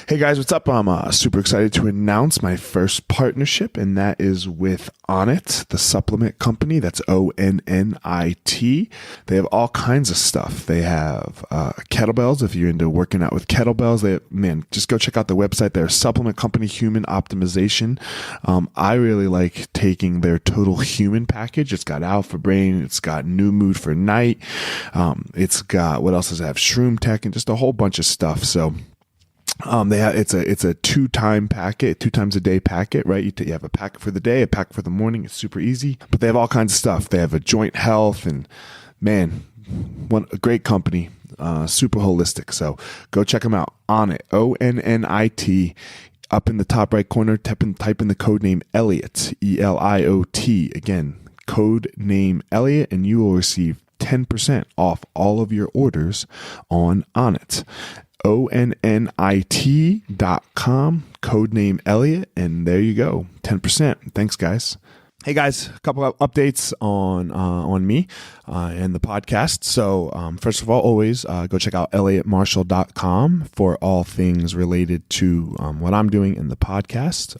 Hey guys, what's up? I'm super excited to announce my first partnership, and that is with Onnit, the supplement company. That's ONNIT. They have all kinds of stuff. They have kettlebells. If you're into working out with kettlebells, just go check out the website. They're a supplement company, Human Optimization. I really like taking their Total Human package. It's got Alpha Brain. It's got New Mood for Night. It's got, what else does it have? Shroom Tech and just a whole bunch of stuff. So it's a 2-time packet, 2 times a day packet, right? You have a packet for the day, a packet for the morning. It's super easy, but they have all kinds of stuff. They have a joint health, and man, a great company, super holistic. So go check them out. Onnit, ONNIT. Up in the top right corner, type in the code name Eliot, ELIOT. Again, code name Eliot, and you will receive 10% off all of your orders on Onnit. ONNIT.com, codename Eliot, and there you go, 10%. Thanks, guys. Hey guys, a couple of updates on me and the podcast. So first of all, always go check out EliotMarshall.com for all things related to what I'm doing in the podcast.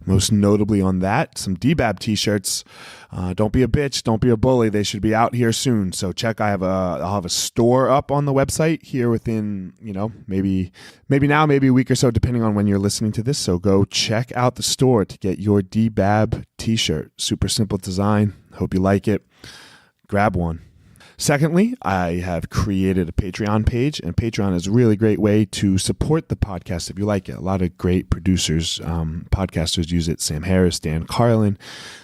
Most notably on that, some DBAB t-shirts. Don't be a bitch, don't be a bully. They should be out here soon. So I'll have a store up on the website here within, maybe now, maybe a week or so, depending on when you're listening to this. So go check out the store to get your DBAB t-shirt. Super simple design. Hope you like it. Grab one. Secondly, I have created a Patreon page, and Patreon is a really great way to support the podcast if you like it. A lot of great producers, podcasters use it. Sam Harris, Dan Carlin.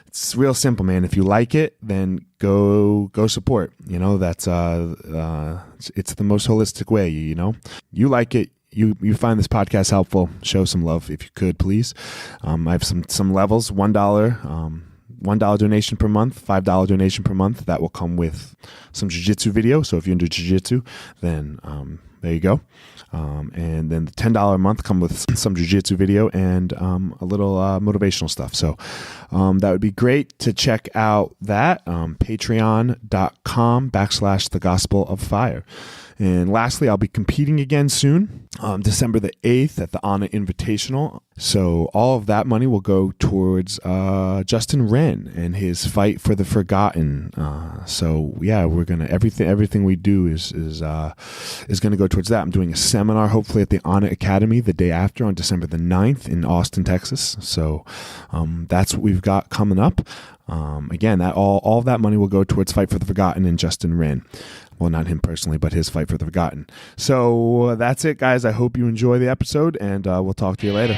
It's real simple, man. If you like it, then go support. That's it's the most holistic way. You like it. You find this podcast helpful, show some love if you could, please. I have some levels, $1 donation per month, $5 donation per month. That will come with some jiu-jitsu video. So if you're into jiu-jitsu, then there you go. And then the $10 a month come with some jiu-jitsu video and a little motivational stuff. So that would be great to check out that, patreon.com/The Gospel of Fire. And lastly, I'll be competing again soon, December the 8th at the Onnit Invitational. So all of that money will go towards Justin Wren and his fight for the Forgotten. So yeah, we're gonna everything we do is gonna go towards that. I'm doing a seminar hopefully at the Onnit Academy the day after on December the 9th in Austin, Texas. So that's what we've got coming up. Again, that all of that money will go towards Fight for the Forgotten and Justin Wren. Well, not him personally, but his Fight for the Forgotten. So that's it, guys. I hope you enjoy the episode, and we'll talk to you later.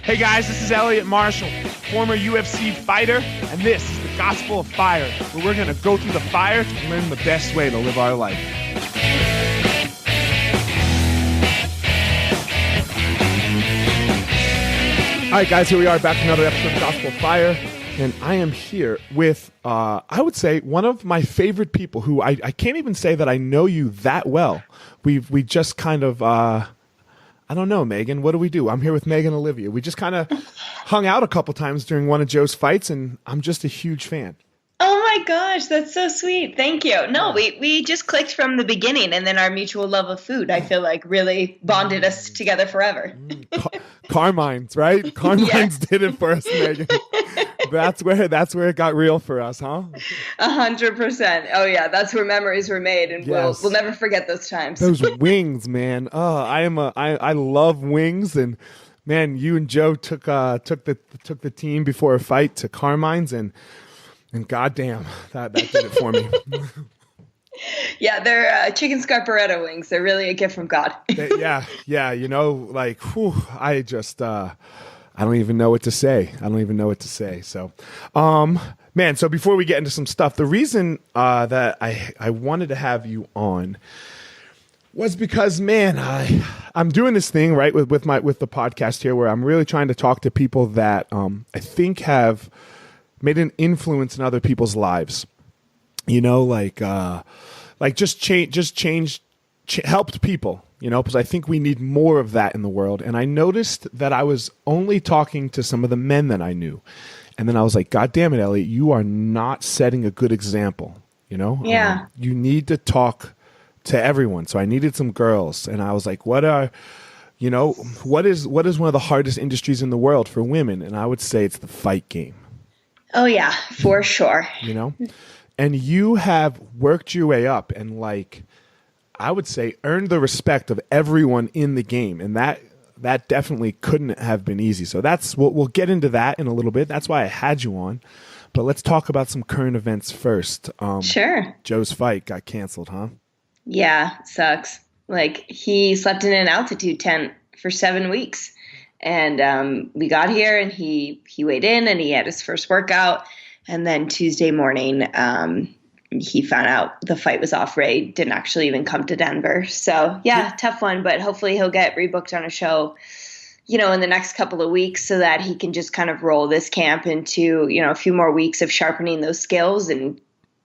Hey guys, this is Eliot Marshall, former UFC fighter, and this is the Gospel of Fire, where we're going to go through the fire to learn the best way to live our life. All right, guys, here we are back to another episode of Gospel of Fire. And I am here with, I would say, one of my favorite people who I can't even say that I know you that well. We just kind of, I don't know, Megan, what do? I'm here with Megan Olivia. We just kind of hung out a couple times during one of Joe's fights, and I'm just a huge fan. Oh my gosh, that's so sweet. Thank you. No, we just clicked from the beginning, and then our mutual love of food, I feel like, really bonded us together forever. Carmine's, right? Carmine's did it for us, Megan. That's where it got real for us, huh? 100%. Oh yeah, that's where memories were made, and yes. we'll never forget those times. Those wings, man. Oh, I love wings, and man, you and Joe took the team before a fight to Carmine's, and goddamn, that did it for me. Yeah, they're chicken scarparetto wings. They're really a gift from God. Yeah. I just, I don't even know what to say. So, man, so before we get into some stuff, the reason that I wanted to have you on was because, man, I'm doing this thing, right, with the podcast here where I'm really trying to talk to people that I think have made an influence in other people's lives. Helped people, because I think we need more of that in the world. And I noticed that I was only talking to some of the men that I knew. And then I was like, God damn it, Eliot, you are not setting a good example. Yeah. You need to talk to everyone. So I needed some girls, and I was like, what is one of the hardest industries in the world for women? And I would say it's the fight game. Oh yeah, for sure. And you have worked your way up and, like, I would say earned the respect of everyone in the game. And that definitely couldn't have been easy. So we'll get into that in a little bit. That's why I had you on. But let's talk about some current events first. Sure. Joe's fight got canceled, huh? Yeah, sucks. Like, he slept in an altitude tent for 7 weeks. And we got here, and he weighed in, and he had his first workout. And then Tuesday morning, he found out the fight was off. Ray didn't actually even come to Denver. So, yeah, tough one. But hopefully he'll get rebooked on a show, in the next couple of weeks so that he can just kind of roll this camp into, a few more weeks of sharpening those skills and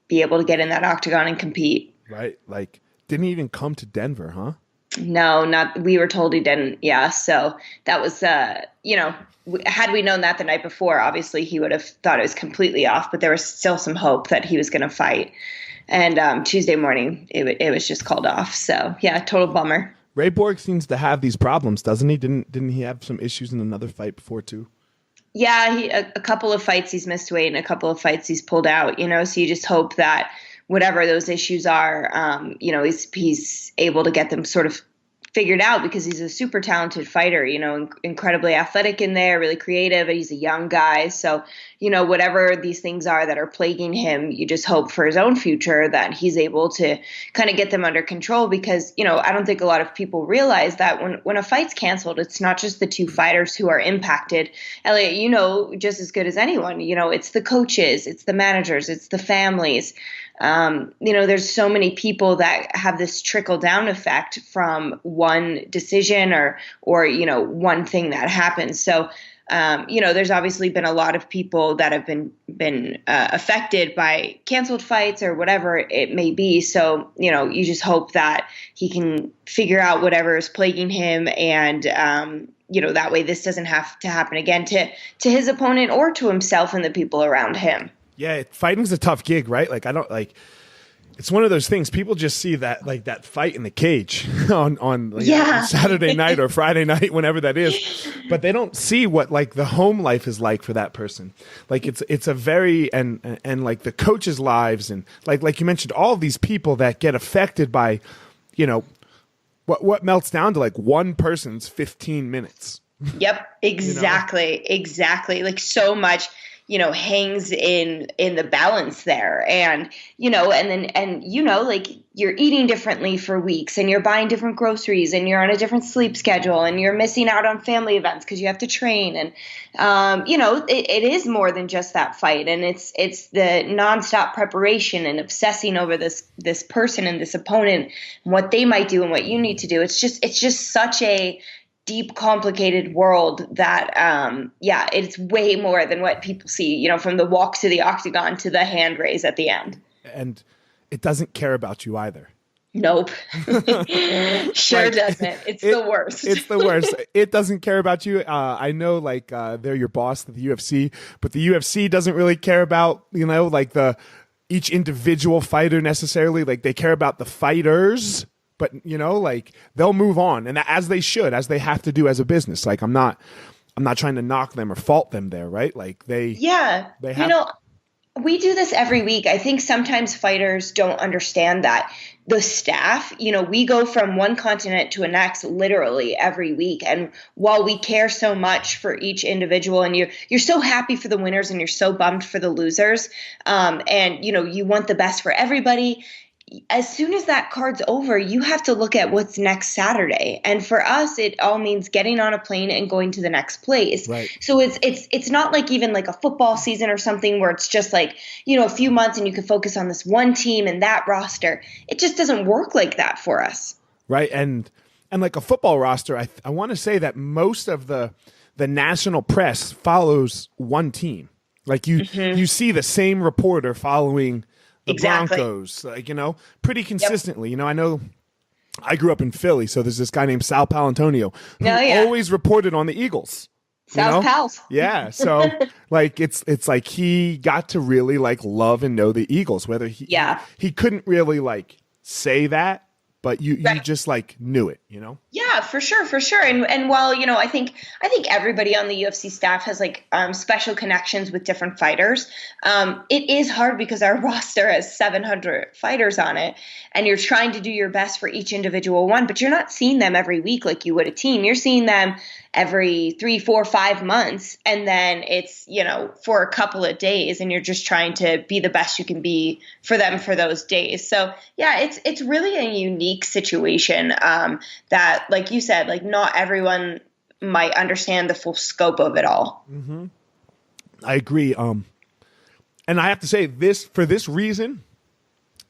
be able to get in that octagon and compete. Right. Like, didn't even come to Denver, huh? No, we were told he didn't. Yeah. So that was, had we known that the night before, obviously he would have thought it was completely off, but there was still some hope that he was going to fight. And Tuesday morning, it was just called off. So yeah, total bummer. Ray Borg seems to have these problems, doesn't he? Didn't he have some issues in another fight before too? Yeah, a couple of fights he's missed weight, and a couple of fights he's pulled out. So you just hope that whatever those issues are, he's able to get them sort of figured out, because he's a super talented fighter, incredibly athletic in there, really creative, and he's a young guy. So, whatever these things are that are plaguing him, you just hope for his own future that he's able to kind of get them under control, because, I don't think a lot of people realize that when a fight's canceled, it's not just the two fighters who are impacted. Eliot, just as good as anyone, it's the coaches, it's the managers, it's the families. There's so many people that have this trickle down effect from one decision or one thing that happens. So, there's obviously been a lot of people that have been affected by canceled fights or whatever it may be. So, you just hope that he can figure out whatever is plaguing him, and, that way this doesn't have to happen again to his opponent or to himself and the people around him. Yeah, fighting's a tough gig, right? Like, it's one of those things. People just see that, like, that fight in the cage on Saturday night or Friday night, whenever that is, but they don't see what, like, the home life is like for that person. Like, it's a very and like the coaches' lives, and like you mentioned, all of these people that get affected by, what melts down to like one person's 15 minutes. Yep, exactly, exactly. Like, so much hangs in the balance there. And, like, you're eating differently for weeks, and you're buying different groceries, and you're on a different sleep schedule, and you're missing out on family events because you have to train. And, it is more than just that fight. And it's the nonstop preparation and obsessing over this person and this opponent and what they might do and what you need to do. It's just such a deep, complicated world that, it's way more than what people see, from the walk to the octagon to the hand raise at the end. And it doesn't care about you either. Nope. Sure doesn't. It's the worst. It's the worst. It doesn't care about you. I know, like, they're your boss at the UFC, but the UFC doesn't really care about, like, each individual fighter necessarily. Like, they care about the fighters. But, like, they'll move on, and as they should, as they have to do as a business. Like, I'm not trying to knock them or fault them there, right? Like, they have. We do this every week. I think sometimes fighters don't understand that the staff, we go from one continent to a next literally every week. And while we care so much for each individual, and you're so happy for the winners and you're so bummed for the losers, and, you want the best for everybody, as soon as that card's over, you have to look at what's next Saturday. And for us, it all means getting on a plane and going to the next place. Right. So it's not like even like a football season or something where it's just like, a few months and you can focus on this one team and that roster. It just doesn't work like that for us. Right. And like a football roster, I want to say that most of the national press follows one team. Like you see the same reporter following the Broncos, like, pretty consistently. Yep. I know I grew up in Philly, so there's this guy named Sal Palantonio who always reported on the Eagles. South Pals. Yeah. So like, it's like he got to really like love and know the Eagles, whether he couldn't really like say that, but you just like knew it, Yeah, for sure, for sure. And while, I think everybody on the UFC staff has like special connections with different fighters. It is hard because our roster has 700 fighters on it, and you're trying to do your best for each individual one, but you're not seeing them every week like you would a team. You're seeing them every 3, 4, 5 months, and then it's, for a couple of days, and you're just trying to be the best you can be for them for those days. So yeah, it's really a unique situation that, like you said, like not everyone might understand the full scope of it all. Mm-hmm. I agree. And I have to say for this reason,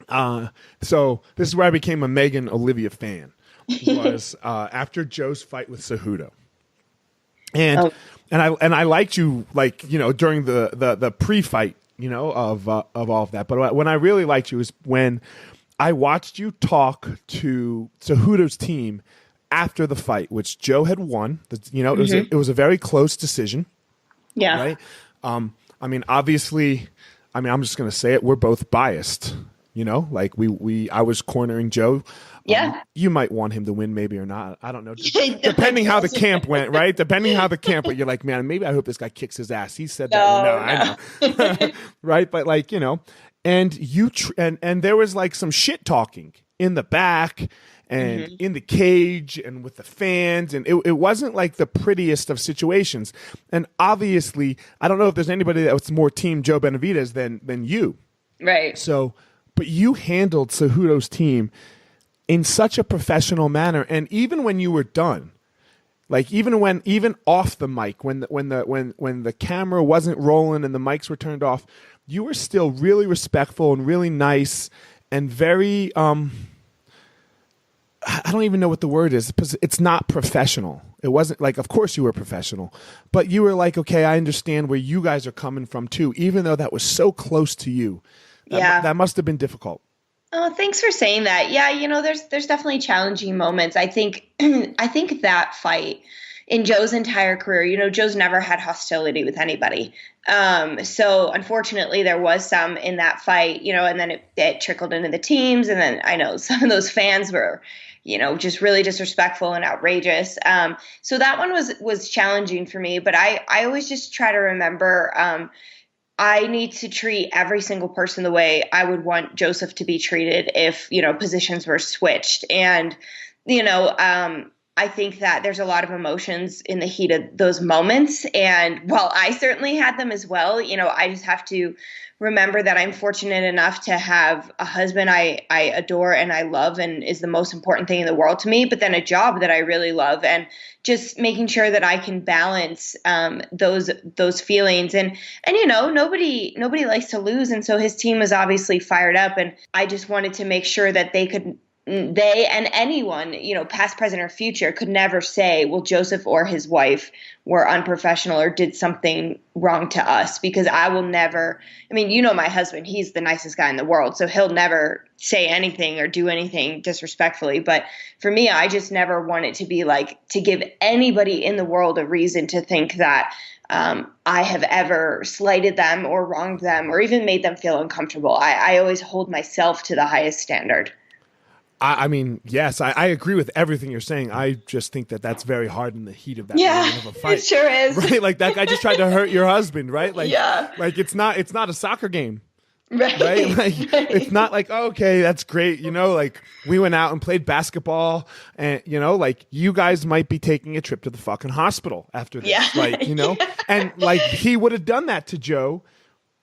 so this is where I became a Megan Olivia fan, was after Joe's fight with Cejudo. And I liked you, like, during the pre-fight, of all of that. But when I really liked you is when I watched you talk to Cejudo's team after the fight, which Joe had won. It was a very close decision. Yeah. Right. I mean, obviously, I'm just going to say it. We're both biased. Like I was cornering Joe. Yeah. You might want him to win, maybe or not. I don't know. Depending how the camp went, right? Depending how the camp went, you're like, man, maybe I hope this guy kicks his ass. He said that. No. I know. Right? But like, and you and there was like some shit talking in the back and in the cage and with the fans, and it wasn't like the prettiest of situations. And obviously, I don't know if there's anybody that was more team Joe Benavidez than you. Right. So, but you handled Cejudo's team in such a professional manner, and even when you were done, like even off the mic, when the camera wasn't rolling and the mics were turned off, you were still really respectful and really nice and very I don't even know what the word is, because it's not professional. It wasn't like, of course you were professional, but you were like, okay, I understand where you guys are coming from too, even though that was so close to you. That must have been difficult. Oh, thanks for saying that. Yeah, there's definitely challenging moments. I think that fight in Joe's entire career, Joe's never had hostility with anybody. So unfortunately there was some in that fight, and then it trickled into the teams. And then I know some of those fans were, just really disrespectful and outrageous. So that one was challenging for me, but I always just try to remember, I need to treat every single person the way I would want Joseph to be treated if, positions were switched. And, I think that there's a lot of emotions in the heat of those moments. And while I certainly had them as well, I just have to remember that I'm fortunate enough to have a husband I adore and I love and is the most important thing in the world to me, but then a job that I really love, and just making sure that I can balance those feelings. And nobody likes to lose. And so his team was obviously fired up, and I just wanted to make sure that they and anyone, past, present, or future, could never say, well, Joseph or his wife were unprofessional or did something wrong to us, because I will never, my husband, he's the nicest guy in the world, so he'll never say anything or do anything disrespectfully. But for me, I just never want it to be like, to give anybody in the world a reason to think that I have ever slighted them or wronged them or even made them feel uncomfortable. I always hold myself to the highest standard. Yes, I agree with everything you're saying. I just think that that's very hard in the heat of that of a fight. It sure is. Right? Like that guy just tried to hurt your husband, right? Like, like it's not a soccer game. Right. Like, it's not like, okay, that's great. Like we went out and played basketball, and like you guys might be taking a trip to the fucking hospital after this. Yeah. Like, and like he would have done that to Joe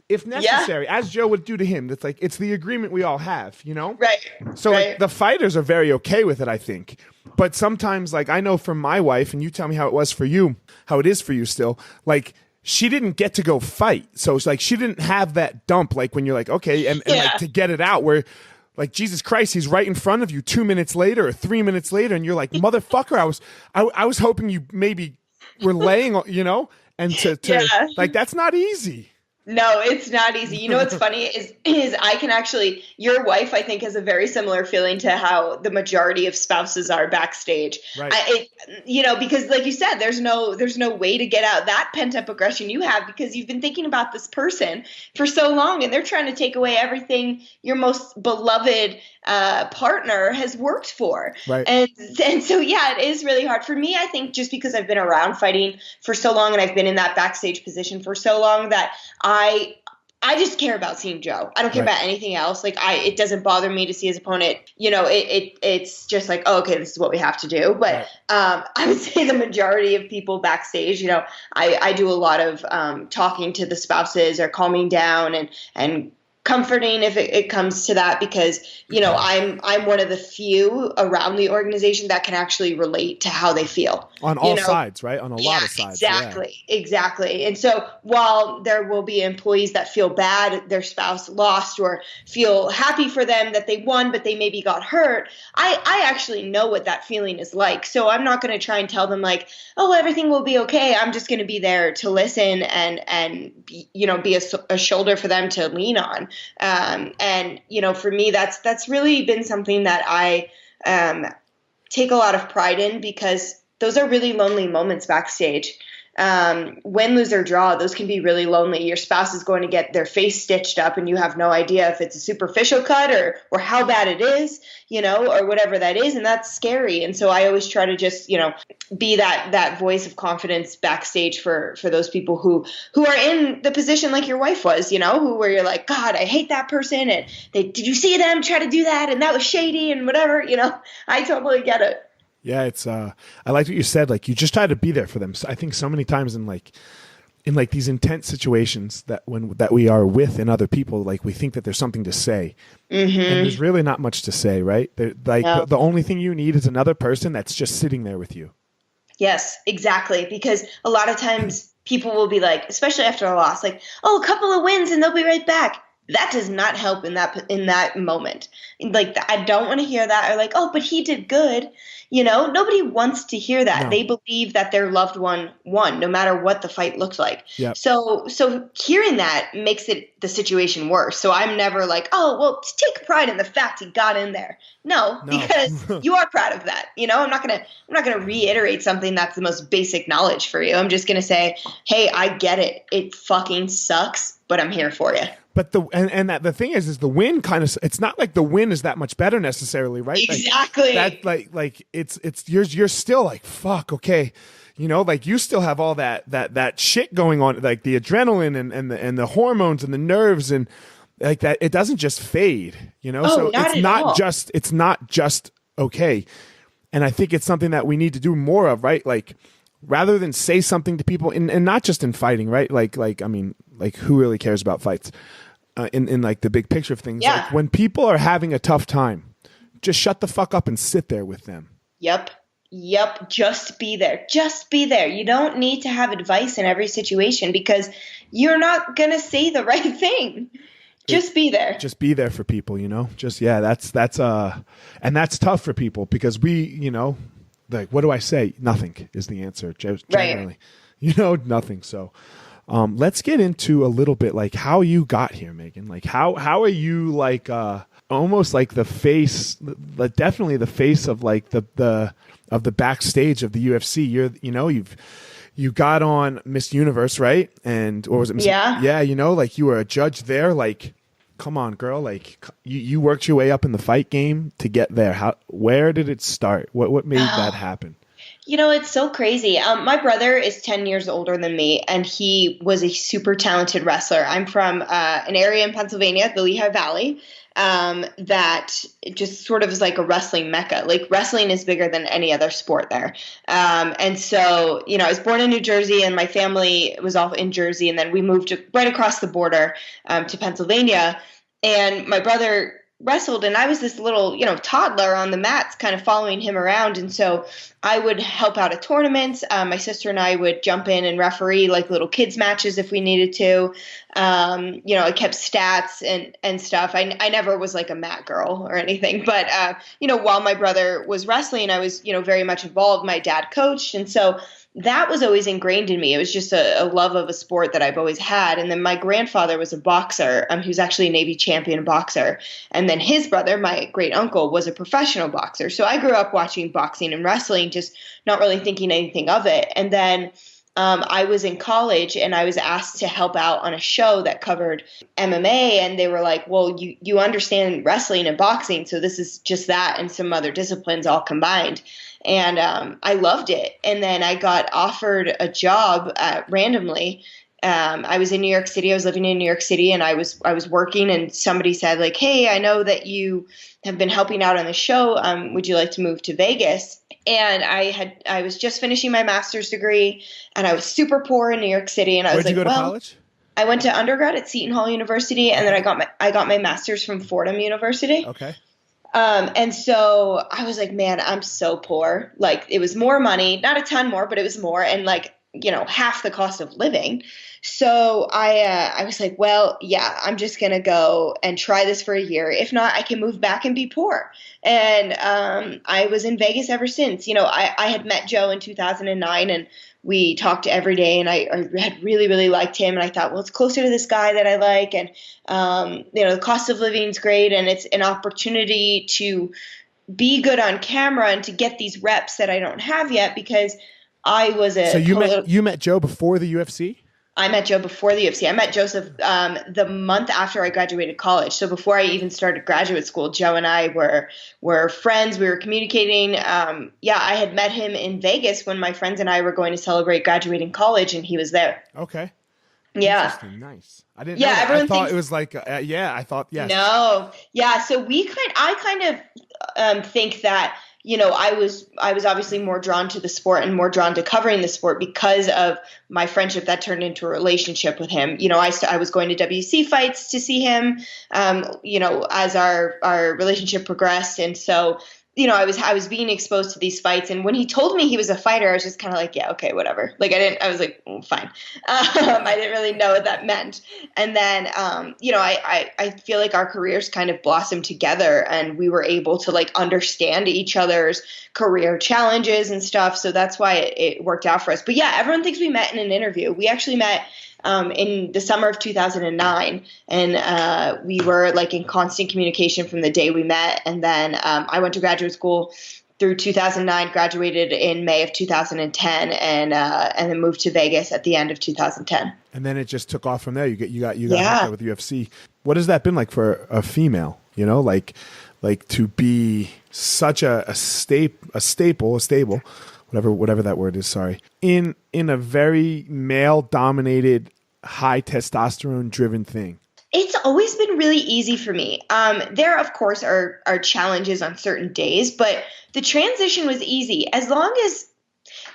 if necessary, as Joe would do to him. That's like, it's the agreement we all have, Right. So like the fighters are very okay with it, I think. But sometimes, like, I know from my wife, and you tell me how it was for you, how it is for you still, like, she didn't get to go fight. So it's like, she didn't have that dump, like when you're like, okay, and like to get it out where, like, Jesus Christ, he's right in front of you 2 minutes later or 3 minutes later. And you're like, motherfucker, I was hoping you maybe were laying, and to like, that's not easy. No, it's not easy. You know what's funny is I can actually, your wife I think has a very similar feeling to how the majority of spouses are backstage. Right. Because like you said, there's no way to get out that pent up aggression you have because you've been thinking about this person for so long and they're trying to take away everything your most beloved partner has worked for. Right. And so, yeah, it is really hard for me. I think just because I've been around fighting for so long and I've been in that backstage position for so long that I just care about seeing Joe. I don't care about anything else. Like it doesn't bother me to see his opponent. It's just like, oh, okay, this is what we have to do. But I would say the majority of people backstage, I do a lot of talking to the spouses or calming down and comforting if it comes to that because I'm one of the few around the organization that can actually relate to how they feel on all sides, right? On a lot of sides. Exactly. And so while there will be employees that feel bad their spouse lost or feel happy for them that they won but they maybe got hurt, I actually know what that feeling is like. So I'm not going to try and tell them like, oh, everything will be okay. I'm just going to be there to listen and be a shoulder for them to lean on. For me, that's really been something that I take a lot of pride in because those are really lonely moments backstage. Win, lose, or draw, those can be really lonely. Your spouse is going to get their face stitched up and you have no idea if it's a superficial cut or how bad it is, or whatever that is. And that's scary. And so I always try to just, be that voice of confidence backstage for those people who are in the position like your wife was, where you're like, God, I hate that person. And did you see them try to do that? And that was shady and whatever, I totally get it. Yeah, it's I liked what you said. Like you just try to be there for them. So I think so many times in these intense situations that we are with and other people, like we think that there's something to say, and there's really not much to say, right? The only thing you need is another person that's just sitting there with you. Yes, exactly. Because a lot of times people will be like, especially after a loss, like, oh, a couple of wins and they'll be right back. That does not help in that moment. Like, I don't want to hear that. Or like, oh, but he did good. Nobody wants to hear that. No. They believe that their loved one won, no matter what the fight looks like. Yep. So hearing that makes the situation worse. So I'm never like, oh, well, take pride in the fact he got in there. No. Because you are proud of that. I'm not gonna reiterate something that's the most basic knowledge for you. I'm just gonna say, hey, I get it. It fucking sucks, but I'm here for you. But the thing is the win kind of, it's not like the win is that much better necessarily, right? Exactly. Like it's you're still like, fuck, okay. Like you still have all that shit going on, like the adrenaline and the hormones and the nerves and like that. It doesn't just fade, so it's not just okay. And I think it's something that we need to do more of, right? Like rather than say something to people and not just in fighting, right? Like, I mean, like who really cares about fights? In like the big picture of things, like when people are having a tough time, just shut the fuck up and sit there with them. Yep. Just be there. You don't need to have advice in every situation because you're not going to say the right thing. Just be there. Just be there for people, that's and that's tough for people because we, like, what do I say? Nothing is the answer generally, nothing. So, let's get into a little bit like how you got here, Megan. Like how are you like almost like the face, definitely the face of like the backstage of the UFC. You got on Miss Universe, right? Or was it Miss? Yeah, like you were a judge there. Like, come on, girl. Like you worked your way up in the fight game to get there. Where did it start? What made that happen? It's so crazy. My brother is 10 years older than me, and he was a super talented wrestler. I'm from an area in Pennsylvania, the Lehigh Valley, that just sort of is like a wrestling mecca. Like wrestling is bigger than any other sport there. And so, I was born in New Jersey, and my family was all in Jersey, and then we moved right across the border to Pennsylvania. And my brother wrestled, and I was this little, toddler on the mats kind of following him around. And so I would help out at tournaments. My sister and I would jump in and referee like little kids matches if we needed to. I kept stats and stuff. I never was like a mat girl or anything, but, while my brother was wrestling, I was, very much involved. My dad coached. And so that was always ingrained in me. It was just a love of a sport that I've always had. And then my grandfather was a boxer. He was actually a Navy champion boxer. And then his brother, my great uncle, was a professional boxer. So I grew up watching boxing and wrestling, just not really thinking anything of it. And then I was in college and I was asked to help out on a show that covered MMA. And they were like, well, you understand wrestling and boxing. So this is just that and some other disciplines all combined. And I loved it. And then I got offered a job randomly. I was in New York City. I was living in New York City, and I was working. And somebody said, like, "Hey, I know that you have been helping out on the show. Would you like to move to Vegas?" And I was just finishing my master's degree, and I was super poor in New York City. And I was like, "Where'd you go to college?" I went to undergrad at Seton Hall University, and then I got my master's from Fordham University. Okay. And so I was like, man, I'm so poor. Like, it was more money, not a ton more, but it was more, and like, half the cost of living. So I was like, well, yeah, I'm just going to go and try this for a year. If not, I can move back and be poor. And I was in Vegas ever since. I had met Joe in 2009, and we talked every day, and I had really, really liked him. And I thought, well, it's closer to this guy that I like. And, the cost of living is great. And it's an opportunity to be good on camera and to get these reps that I don't have yet, because I was So you met Joe before the UFC? I met Joe before the UFC. I met Joseph the month after I graduated college. So before I even started graduate school, Joe and I were friends. We were communicating. I had met him in Vegas when my friends and I were going to celebrate graduating college, and he was there. Okay. Yeah. Interesting. Nice. I didn't know that. I thought it was like, I thought, yes. No. Yeah. So I kind of think that, I was obviously more drawn to the sport and more drawn to covering the sport because of my friendship that turned into a relationship with him. I was going to WC fights to see him, as our relationship progressed. And so, I was being exposed to these fights. And when he told me he was a fighter, I was just kind of like, yeah, okay, whatever. Like I was like, fine. I didn't really know what that meant. And then, I feel like our careers kind of blossomed together, and we were able to like understand each other's career challenges and stuff. So that's why it worked out for us. But yeah, everyone thinks we met in an interview. We actually met in the summer of 2009, and we were like in constant communication from the day we met. And then I went to graduate school through 2009, graduated in May of 2010, and then moved to Vegas at the end of 2010. And then it just took off from there. You got hooked up with UFC. What has that been like for a female? Like to be such a stable, whatever that word is, sorry, in a very male-dominated, high testosterone-driven thing? It's always been really easy for me. There, of course, are challenges on certain days, but the transition was easy as long as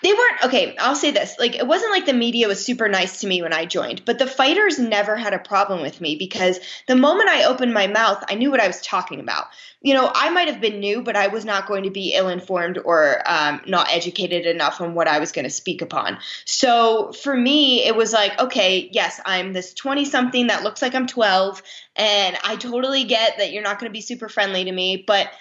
they weren't – okay, I'll say this. Like, it wasn't like the media was super nice to me when I joined, but the fighters never had a problem with me because the moment I opened my mouth, I knew what I was talking about. I might have been new, but I was not going to be ill-informed or not educated enough on what I was going to speak upon. So for me, it was like, okay, yes, I'm this 20-something that looks like I'm 12, and I totally get that you're not going to be super friendly to me, but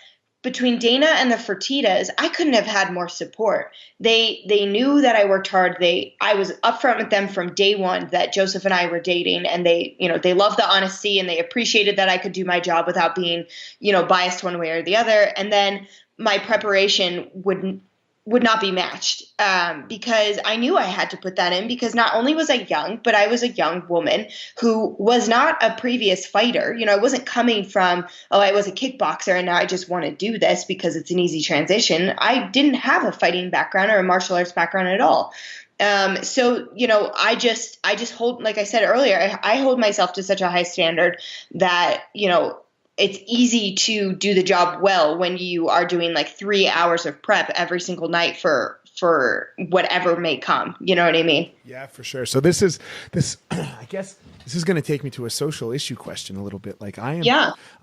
between Dana and the Fertittas, I couldn't have had more support. They knew that I worked hard. I was upfront with them from day one that Joseph and I were dating, and they loved the honesty, and they appreciated that I could do my job without being, biased one way or the other. And then my preparation would not be matched because I knew I had to put that in, because not only was I young, but I was a young woman who was not a previous fighter. I wasn't coming from, I was a kickboxer and now I just want to do this because it's an easy transition. I didn't have a fighting background or a martial arts background at all. So, I just hold, like I said earlier, I hold myself to such a high standard that, it's easy to do the job well when you are doing like 3 hours of prep every single night for whatever may come. You know what I mean? Yeah, for sure. So this, I guess this is going to take me to a social issue question a little bit. Like I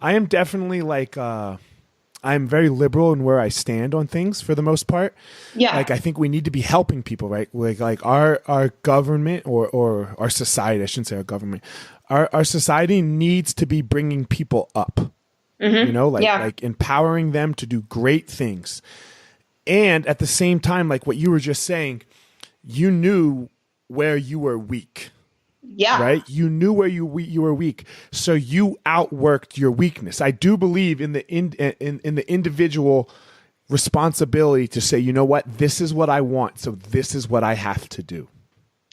am definitely like, I'm very liberal in where I stand on things for the most part. Yeah. Like I think we need to be helping people, right? Like our government or our society, I shouldn't say our government, our society needs to be bringing people up, like empowering them to do great things. And at the same time, like what you were just saying, you knew where you were weak. Yeah. Right. You knew where you were weak. So you outworked your weakness. I do believe in the in the individual responsibility to say, you know what, this is what I want. So this is what I have to do.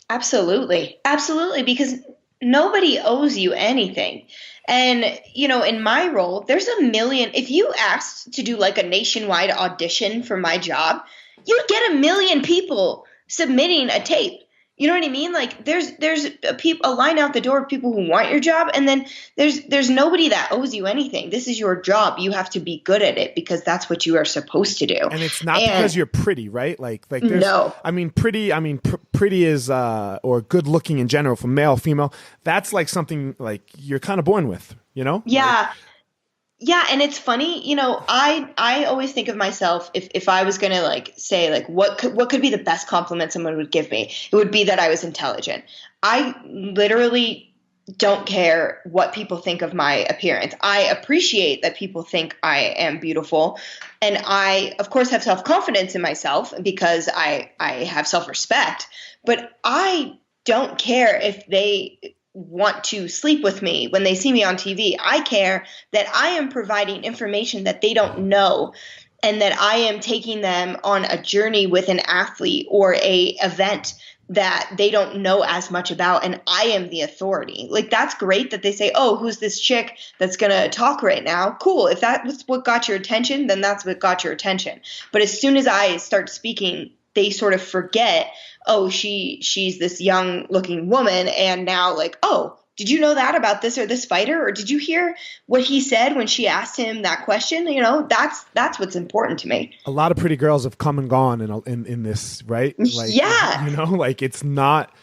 Absolutely. Absolutely. Because nobody owes you anything. And, you know, in my role, there's a million. If you asked to do like a nationwide audition for my job, you'd get a million people submitting a tape. You know what I mean? Like there's a line out the door of people who want your job, and then there's nobody that owes you anything. This is your job. You have to be good at it because that's what you are supposed to do. And it's not because you're pretty, right? Like there's, no. I mean, pretty is or good looking in general, from male, female. That's like something like you're kind of born with, you know? Yeah. Like, yeah, and it's funny, you know, I always think of myself, if I was going to like say like what could be the best compliment someone would give me, it would be that I was intelligent. I literally don't care what people think of my appearance. I appreciate that people think I am beautiful, and I of course have self-confidence in myself because I have self-respect, but I don't care if they want to sleep with me when they see me on TV. I care that I am providing information that they don't know, and that I am taking them on a journey with an athlete or a event that they don't know as much about, and I am the authority. Like that's great that they say, oh, who's this chick that's going to talk right now? Cool. If that's what got your attention, then that's what got your attention. But as soon as I start speaking, they sort of forget, oh, she's this young looking woman. And now like, oh, did you know that about this or this fighter? Or did you hear what he said when she asked him that question? You know, that's what's important to me. A lot of pretty girls have come and gone in this, right? Like, yeah. You know, like it's not,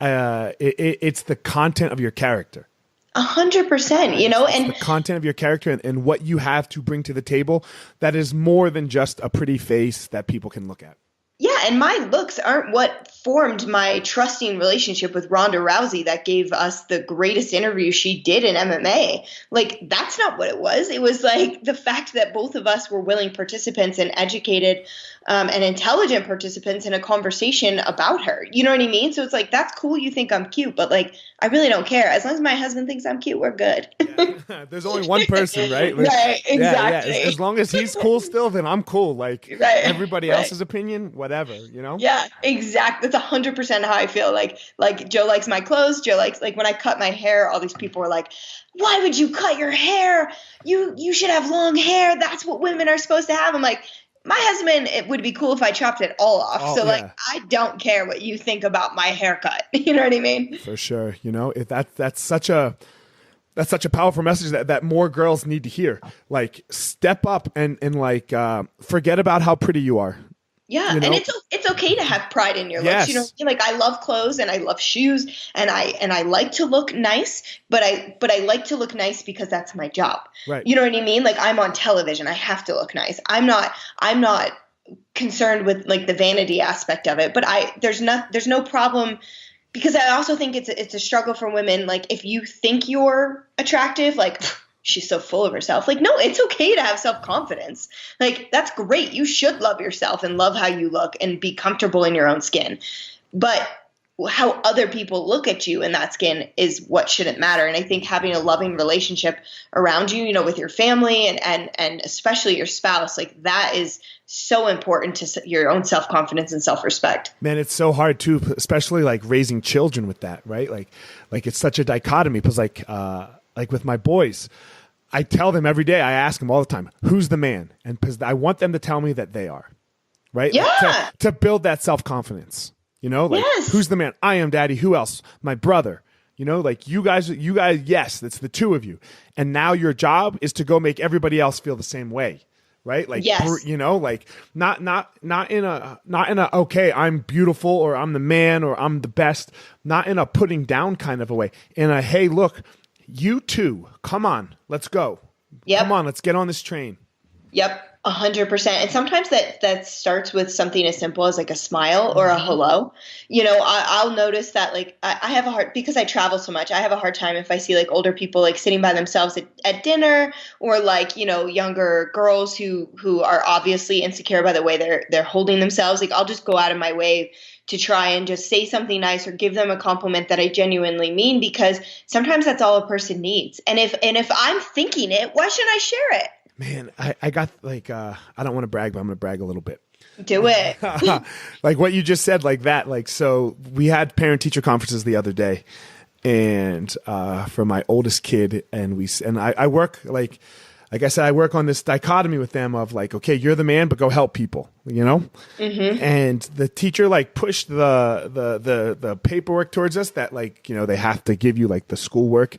it's the content of your character. 100%, you know, and the content of your character and what you have to bring to the table that is more than just a pretty face that people can look at. Yeah, and my looks aren't what formed my trusting relationship with Ronda Rousey that gave us the greatest interview she did in MMA. Like, that's not what it was. It was like the fact that both of us were willing participants and educated and intelligent participants in a conversation about her. You know what I mean? So it's like, that's cool. You think I'm cute, but like, I really don't care. As long as my husband thinks I'm cute, we're good. Yeah. There's only one person, right? Right, exactly. Yeah. As long as he's cool still, then I'm cool. Like everybody else's opinion, whatever, you know? Yeah, exactly. That's 100% how I feel. Like Joe likes my clothes. Joe likes, like when I cut my hair, all these people were like, why would you cut your hair? You should have long hair. That's what women are supposed to have. I'm like, my husband, it would be cool if I chopped it all off. Like, I don't care what you think about my haircut. You know what I mean? For sure. You know, that's such a powerful message that more girls need to hear. Like, step up and like forget about how pretty you are. Yeah, you know? And it's okay to have pride in your looks. You know, like I love clothes and I love shoes and I like to look nice, but I like to look nice because that's my job. Right. You know what I mean? Like I'm on television, I have to look nice. I'm not concerned with like the vanity aspect of it, but there's no problem, because I also think it's a struggle for women. Like if you think you're attractive, like she's so full of herself. Like, no, it's okay to have self-confidence. Like, that's great. You should love yourself and love how you look and be comfortable in your own skin. But how other people look at you in that skin is what shouldn't matter. And I think having a loving relationship around you, you know, with your family and especially your spouse, like that is so important to your own self-confidence and self-respect. Man, it's so hard too, especially like raising children with that, right? Like it's such a dichotomy because like with my boys, I tell them every day, I ask them all the time, who's the man? And because I want them to tell me that they are, right? Yeah. Like to build that self-confidence, you know, like yes. Who's the man? I am daddy. Who else? My brother, you know, like you guys, yes, it's the two of you. And now your job is to go make everybody else feel the same way. Right. Like, yes. You know, like not in a, okay, I'm beautiful or I'm the man or I'm the best, not in a putting down kind of a way, in a, hey, look, you too, come on, let's go. Yep. Come on, let's get on this train. Yep. 100%. And sometimes that starts with something as simple as like a smile or a hello. I'll notice that like I have a hard, because I travel so much, I have a hard time if I see like older people like sitting by themselves at dinner, or like, younger girls who are obviously insecure by the way they're holding themselves. Like I'll just go out of my way to try and just say something nice or give them a compliment that I genuinely mean, because sometimes that's all a person needs. And if I'm thinking it, why shouldn't I share it? Man, I got like, I don't want to brag, but I'm going to brag a little bit. Do it. Like what you just said, like that. Like, so we had parent-teacher conferences the other day, and for my oldest kid, and I work like I said, I work on this dichotomy with them of like, okay, you're the man, but go help people, And the teacher like pushed the paperwork towards us that like, they have to give you like the schoolwork,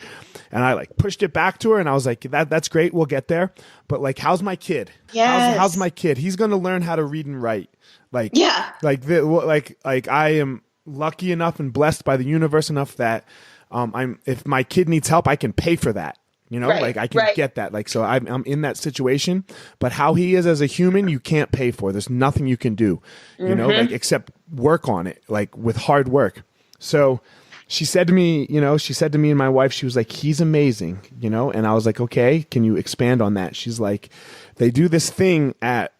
and I like pushed it back to her, and I was like, that's great, we'll get there, but like, how's my kid? Yes. How's my kid? He's going to learn how to read and write. Like, yeah, like I am lucky enough and blessed by the universe enough that if my kid needs help, I can pay for that. Right, like I can get that. Like, so I'm in that situation, but how he is as a human, you can't pay for. There's nothing you can do, like except work on it, like with hard work. So she said to me, and my wife, she was like, he's amazing, and I was like, okay, can you expand on that? She's like, they do this thing at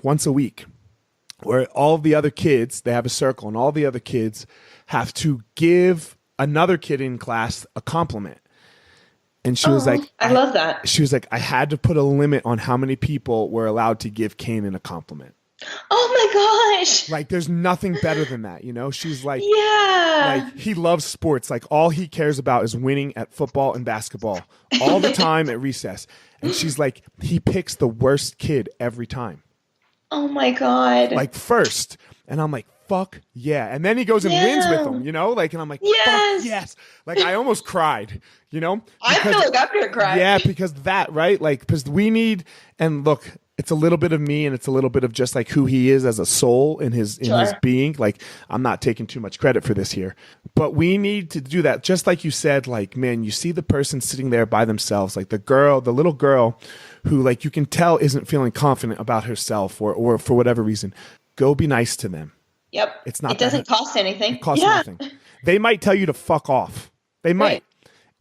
once a week where all the other kids, they have a circle, and all the other kids have to give another kid in class a compliment. And she was like, I love that. She was like, I had to put a limit on how many people were allowed to give Kanan a compliment. Oh my gosh. Like, there's nothing better than that. She's like, yeah, like he loves sports. Like all he cares about is winning at football and basketball all the time at recess. And she's like, he picks the worst kid every time. Oh my God. Like first. And I'm like, fuck yeah. And then he goes and wins with them, like, and I'm like, yes. Fuck yes. Like I almost cried, I feel like I'm going to cry. Yeah, because that, right? Like, because we need, and look, it's a little bit of me, and it's a little bit of just like who he is as a soul in his being. Like, I'm not taking too much credit for this here, but we need to do that. Just like you said, like, man, you see the person sitting there by themselves, like the little girl who like you can tell isn't feeling confident about herself or for whatever reason. Go be nice to them. Yep. It's not. It doesn't cost anything. It costs nothing. They might tell you to fuck off. They might. Right.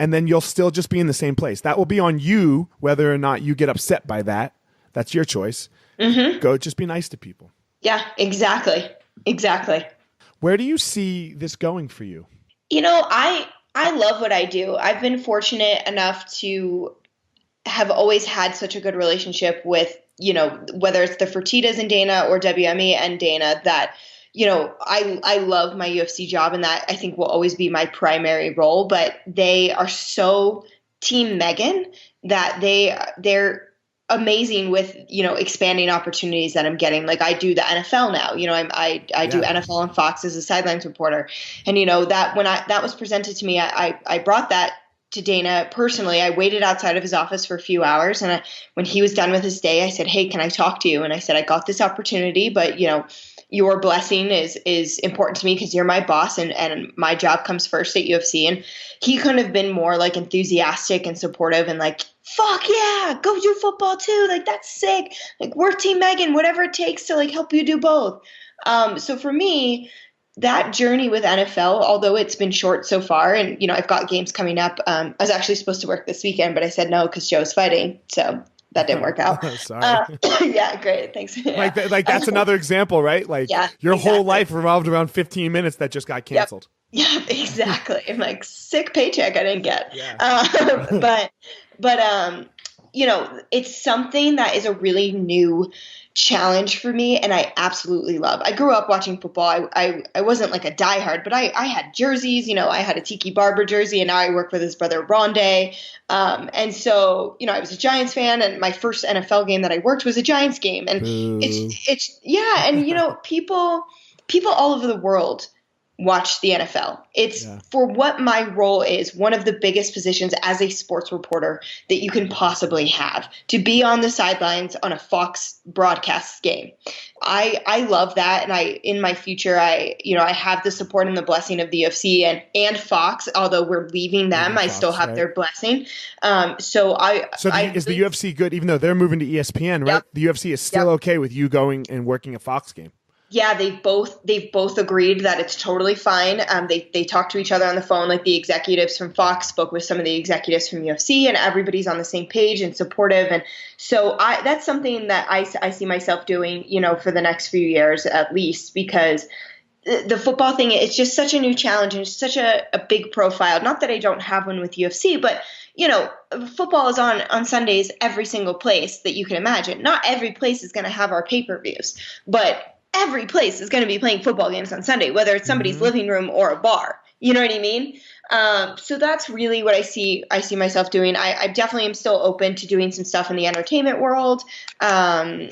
And then you'll still just be in the same place. That will be on you, whether or not you get upset by that. That's your choice. Mm-hmm. Go just be nice to people. Yeah, exactly. Exactly. Where do you see this going for you? I love what I do. I've been fortunate enough to have always had such a good relationship with, whether it's the Fertittas and Dana or WME and Dana, that I love my UFC job, and that I think will always be my primary role, but they are so team Megan that they're amazing with, expanding opportunities that I'm getting. Like I do the NFL now, I do NFL on Fox as a sidelines reporter. And, that when that was presented to me, I brought that to Dana personally. I waited outside of his office for a few hours, and when he was done with his day, I said, hey, can I talk to you? And I said, I got this opportunity, but your blessing is important to me because you're my boss, and my job comes first at UFC. And he couldn't have been more like enthusiastic and supportive and like, fuck yeah, go do football too. Like, that's sick. Like, we're Team Megan, whatever it takes to like help you do both. So for me, that journey with NFL, although it's been short so far, and, I've got games coming up. I was actually supposed to work this weekend, but I said no because Joe's fighting. So that didn't work out. Sorry. Yeah, great. Thanks. Yeah. Like that's another example, right? Like your whole life revolved around 15 minutes that just got canceled. Yep. Yeah, exactly. I'm like, sick paycheck I didn't get. Yeah. But it's something that is a really new challenge for me, and I absolutely love. I grew up watching football. I wasn't like a diehard, but I had jerseys. I had a Tiki Barber jersey, and now I work with his brother Rondé. And so I was a Giants fan, and my first NFL game that I worked was a Giants game, and it's and people all over the world watch the NFL. It's for what my role is, one of the biggest positions as a sports reporter that you can possibly have, to be on the sidelines on a Fox broadcast game. I love that. And in my future, I have the support and the blessing of the UFC and Fox, although we're leaving them, I still have their blessing. So is the UFC good, even though they're moving to ESPN, right? Yep. The UFC is still okay with you going and working a Fox game. Yeah, they've both agreed that it's totally fine. They talk to each other on the phone, like the executives from Fox spoke with some of the executives from UFC, and everybody's on the same page and supportive. And so that's something that I see myself doing, for the next few years at least, because the football thing, it's just such a new challenge and it's such a big profile. Not that I don't have one with UFC, but football is on Sundays every single place that you can imagine. Not every place is going to have our pay-per-views, but every place is going to be playing football games on Sunday, whether it's somebody's living room or a bar. You know what I mean? So that's really what I see myself doing. I definitely am still open to doing some stuff in the entertainment world. And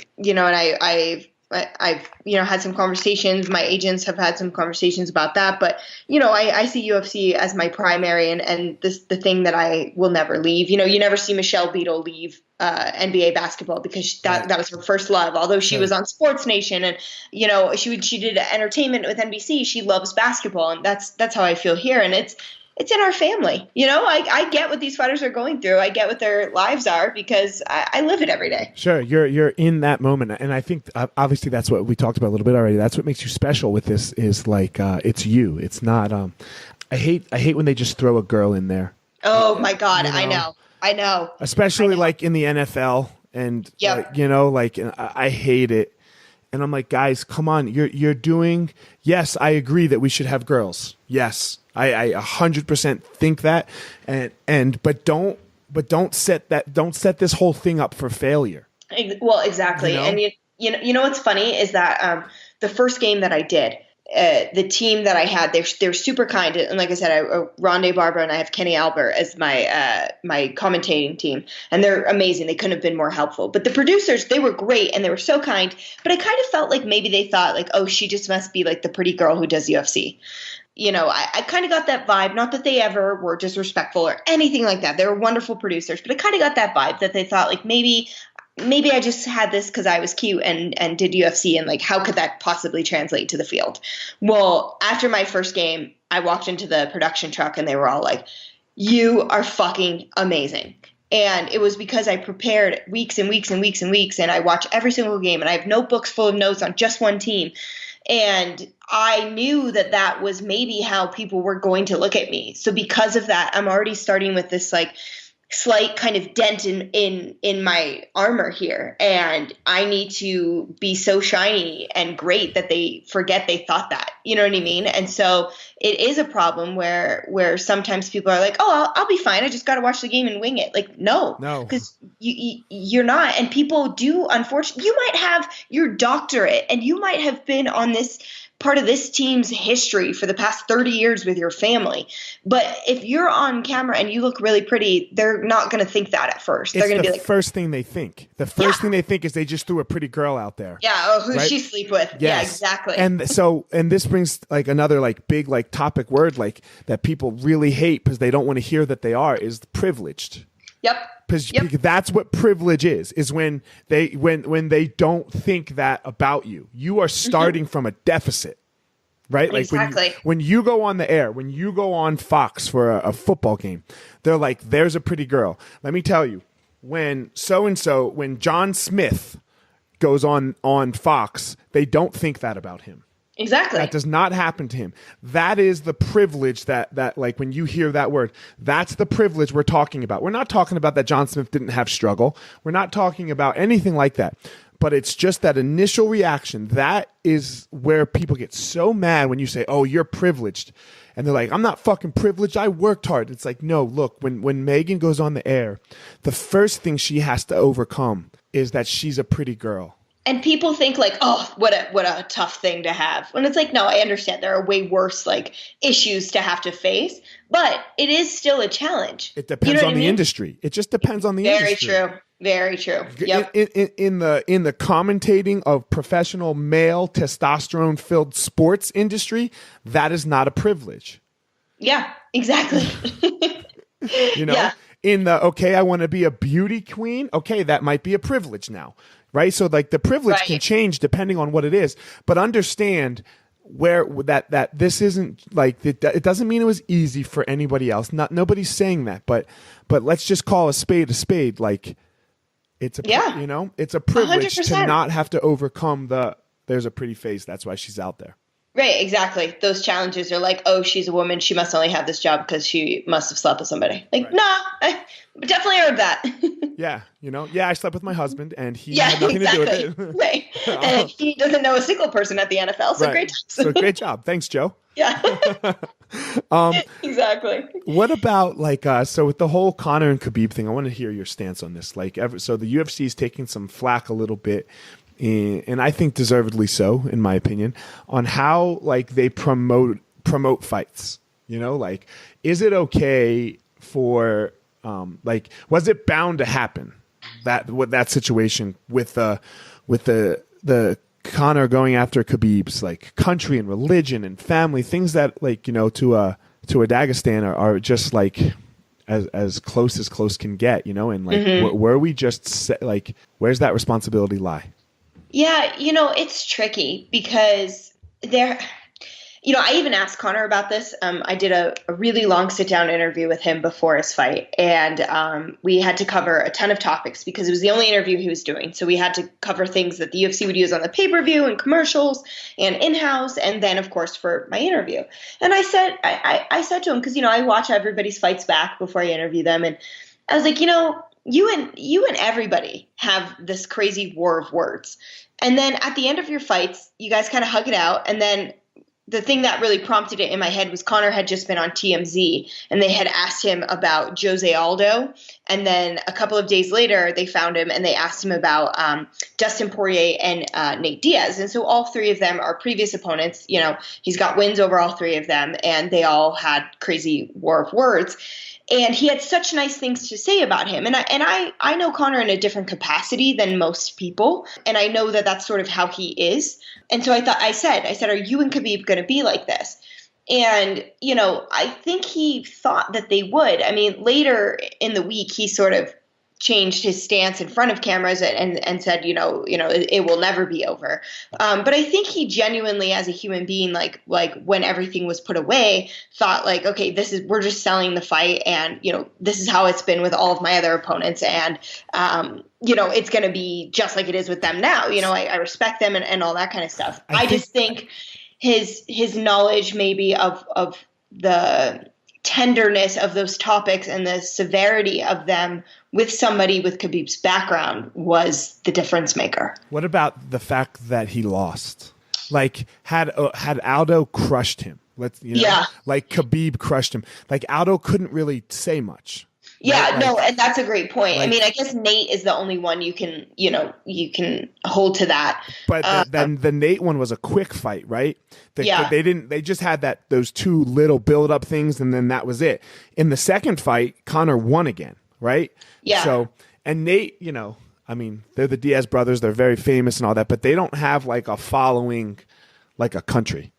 I've had some conversations. My agents have had some conversations about that. But, I see UFC as my primary and the thing that I will never leave. You never see Michelle Beadle leave NBA basketball because that was her first love. Although she was on Sports Nation and, she did entertainment with NBC. She loves basketball. And that's how I feel here. And it's in our family. I get what these fighters are going through. I get what their lives are because I live it every day. Sure. You're in that moment. And I think obviously that's what we talked about a little bit already. That's what makes you special with this is like, it's you. It's not, I hate when they just throw a girl in there. Oh my God. I know. Especially like in the NFL and I hate it. And I'm like, guys, come on. You're doing, yes, I agree that we should have girls. Yes. I 100% think that, but don't set this whole thing up for failure. Well, exactly. And you know what's funny is that the first game that I did, the team that I had, they're super kind. And like I said, Rondé Barbara and I have Kenny Albert as my commentating team, and they're amazing. They couldn't have been more helpful. But the producers, they were great and they were so kind. But I kind of felt like maybe they thought like, oh, she just must be like the pretty girl who does UFC. I kind of got that vibe, not that they ever were disrespectful or anything like that. They were wonderful producers, but I kind of got that vibe that they thought like maybe I just had this because I was cute and did UFC and like how could that possibly translate to the field? Well, after my first game, I walked into the production truck and they were all like, you are fucking amazing. And it was because I prepared weeks and weeks and weeks and weeks and I watch every single game and I have notebooks full of notes on just one team. And I knew that was maybe how people were going to look at me. So because of that, I'm already starting with this like slight kind of dent in my armor here. And I need to be so shiny and great that they forget they thought that, you know what I mean? And so it is a problem where sometimes people are like, oh, I'll be fine. I just got to watch the game and wing it. Like, no, because you're not. And people do, unfortunately, you might have your doctorate and you might have been on this part of this team's history for the past 30 years with your family. But if you're on camera and you look really pretty, they're not going to think that at first. They're going to be like, first thing they think. The first thing they think is they just threw a pretty girl out there. Yeah. Oh, who's she sleep with? Yes. Yeah, exactly. And this brings like another like big like topic word like that people really hate because they don't want to hear that they are is privileged. Yep. Because that's what privilege is when they don't think that about you. You are starting from a deficit, right? Like exactly. When you go on the air, when you go on Fox for a football game, they're like, there's a pretty girl. Let me tell you, when John Smith goes on Fox, they don't think that about him. Exactly. That does not happen to him. That is the privilege that like when you hear that word, that's the privilege we're talking about. We're not talking about that John Smith didn't have struggle. We're not talking about anything like that. But it's just that initial reaction. That is where people get so mad when you say, oh, you're privileged. And they're like, I'm not fucking privileged. I worked hard. It's like, no, look, when Megan goes on the air, the first thing she has to overcome is that she's a pretty girl. And people think like, oh, what a tough thing to have. When it's like, no, I understand there are way worse like issues to have to face, but it is still a challenge. It depends on the industry. It just depends on the industry. Very true. Very true. Yep. In the commentating of professional male testosterone filled sports industry, that is not a privilege. Yeah, exactly. Yeah. In the, okay, I want to be a beauty queen. Okay, that might be a privilege now. Right. So like the privilege can change depending on what it is, but understand where that this isn't like, it doesn't mean it was easy for anybody else. Nobody's saying that, but let's just call a spade. Like it's it's a privilege 100%. To not have to overcome there's a pretty face. That's why she's out there. Right, exactly. Those challenges are like, oh, she's a woman. She must only have this job because she must have slept with somebody. Like, nah, I definitely heard that. Yeah, I slept with my husband, and he had nothing to do with it. Right. And he doesn't know a single person at the NFL, so great job. So great job. Thanks, Joe. Yeah. Exactly. What about so with the whole Conor and Khabib thing, I want to hear your stance on this. So the UFC is taking some flack a little bit, and I think deservedly so, in my opinion, on how they promote fights. Is it okay for was it bound to happen that situation with the Conor going after Khabib's country and religion and family, things that to a Dagestan are just as close can get, and where we just where's that responsibility lie? Yeah, it's tricky because I even asked Conor about this. I did a really long sit-down interview with him before his fight, and we had to cover a ton of topics because it was the only interview he was doing. So we had to cover things that the UFC would use on the pay-per-view and commercials and in-house, and then, of course, for my interview. And I said, I said to him, because, I watch everybody's fights back before I interview them, and I was like, you and everybody have this crazy war of words. And then at the end of your fights, you guys kind of hug it out. And then the thing that really prompted it in my head was Conor had just been on TMZ and they had asked him about Jose Aldo. And then a couple of days later, they found him and they asked him about Dustin Poirier and Nate Diaz. And so all three of them are previous opponents. He's got wins over all three of them, and they all had crazy war of words. And he had such nice things to say about him. And I know Conor in a different capacity than most people. And I know that that's sort of how he is. And so I said, are you and Khabib going to be like this? And, I think he thought that they would. I mean, later in the week, he sort of changed his stance in front of cameras and said, it will never be over. But I think he genuinely, as a human being, like when everything was put away, thought okay, we're just selling the fight, and this is how it's been with all of my other opponents, and it's going to be just like it is with them now. I respect them and all that kind of stuff. I just think his knowledge maybe of the tenderness of those topics and the severity of them with somebody with Khabib's background was the difference maker. What about the fact that he lost? Had Aldo crushed him, Khabib crushed him, Aldo couldn't really say much. Yeah, right? And that's a great point. I mean, I guess Nate is the only one you can hold to that. But then the Nate one was a quick fight, right? They just had those two little build up things, and then that was it. In the second fight, Conor won again, right? Yeah. So, and Nate, I mean, they're the Diaz brothers, they're very famous and all that, but they don't have a following like a country.